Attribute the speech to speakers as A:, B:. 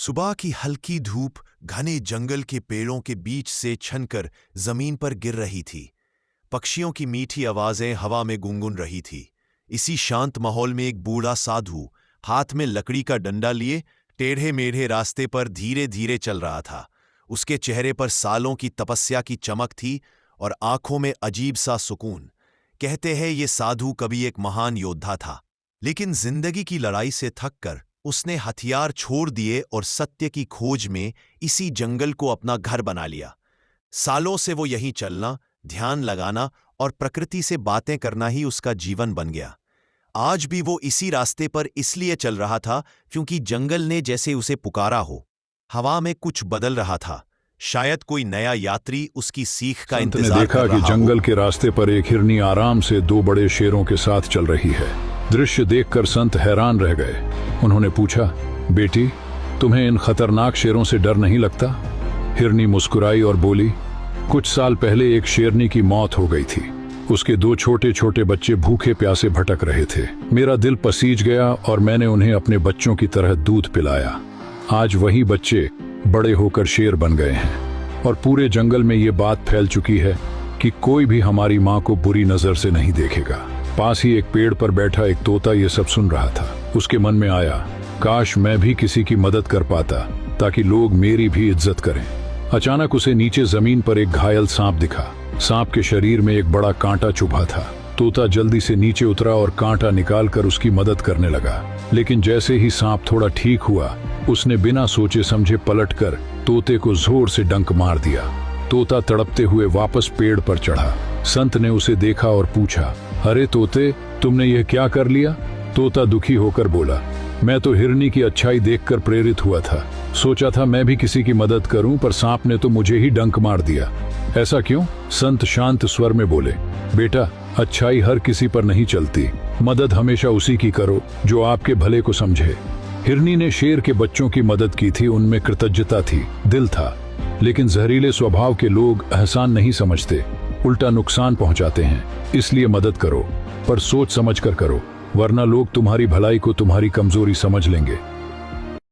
A: सुबह की हल्की धूप घने जंगल के पेड़ों के बीच से छनकर जमीन पर गिर रही थी। पक्षियों की मीठी आवाजें हवा में गुनगुन रही थी। इसी शांत माहौल में एक बूढ़ा साधु हाथ में लकड़ी का डंडा लिए टेढ़े मेढ़े रास्ते पर धीरे धीरे चल रहा था। उसके चेहरे पर सालों की तपस्या की चमक थी और आंखों में अजीब सा सुकून। कहते हैं ये साधु कभी एक महान योद्धा था, लेकिन जिंदगी की लड़ाई से थककर उसने हथियार छोड़ दिए और सत्य की खोज में इसी जंगल को अपना घर बना लिया। सालों से वो यहीं चलना, ध्यान लगाना और प्रकृति से बातें करना ही उसका जीवन बन गया। आज भी वो इसी रास्ते पर इसलिए चल रहा था क्योंकि जंगल ने जैसे उसे पुकारा हो। हवा में कुछ बदल रहा था, शायद कोई नया यात्री उसकी सीख का इंतजार
B: देखा
A: कर रहा
B: कि जंगल के रास्ते पर एक हिरनी आराम से दो बड़े शेरों के साथ चल रही है। दृश्य देखकर संत हैरान रह गए। उन्होंने पूछा, बेटी, तुम्हें इन खतरनाक शेरों से डर नहीं लगता? हिरनी मुस्कुराई और बोली, कुछ साल पहले एक शेरनी की मौत हो गई थी। उसके दो छोटे छोटे बच्चे भूखे प्यासे भटक रहे थे। मेरा दिल पसीज गया और मैंने उन्हें अपने बच्चों की तरह दूध पिलाया। आज वही बच्चे बड़े होकर शेर बन गए हैं और पूरे जंगल में ये बात फैल चुकी है कि कोई भी हमारी माँ को बुरी नजर से नहीं देखेगा। पास ही एक पेड़ पर बैठा एक तोता ये सब सुन रहा था। उसके मन में आया, काश मैं भी किसी की मदद कर पाता ताकि लोग मेरी भी इज्जत करें। अचानक उसे नीचे जमीन पर एक घायल सांप दिखा। सांप के शरीर में एक बड़ा कांटा चुभा था। तोता जल्दी से नीचे उतरा और कांटा निकालकर उसकी मदद करने लगा। लेकिन जैसे ही सांप थोड़ा ठीक हुआ, उसने बिना सोचे समझे पलटकर तोते को जोर से डंक मार दिया। तोता तड़पते हुए वापस पेड़ पर चढ़ा। संत ने उसे देखा और पूछा, अरे तोते, तुमने यह क्या कर लिया? तोता दुखी होकर बोला, मैं तो हिरनी की अच्छाई देखकर प्रेरित हुआ था। सोचा था मैं भी किसी की मदद करूं, पर सांप ने तो मुझे ही डंक मार दिया। ऐसा क्यों? संत शांत स्वर में बोले, बेटा, अच्छाई हर किसी पर नहीं चलती। मदद हमेशा उसी की करो जो आपके भले को समझे। हिरनी ने शेर के बच्चों की मदद की थी, उनमें कृतज्ञता थी, दिल था। लेकिन जहरीले स्वभाव के लोग एहसान नहीं समझते, उल्टा नुकसान पहुंचाते हैं। इसलिए मदद करो, पर सोच समझ कर करो, वरना लोग तुम्हारी भलाई को तुम्हारी कमजोरी समझ लेंगे।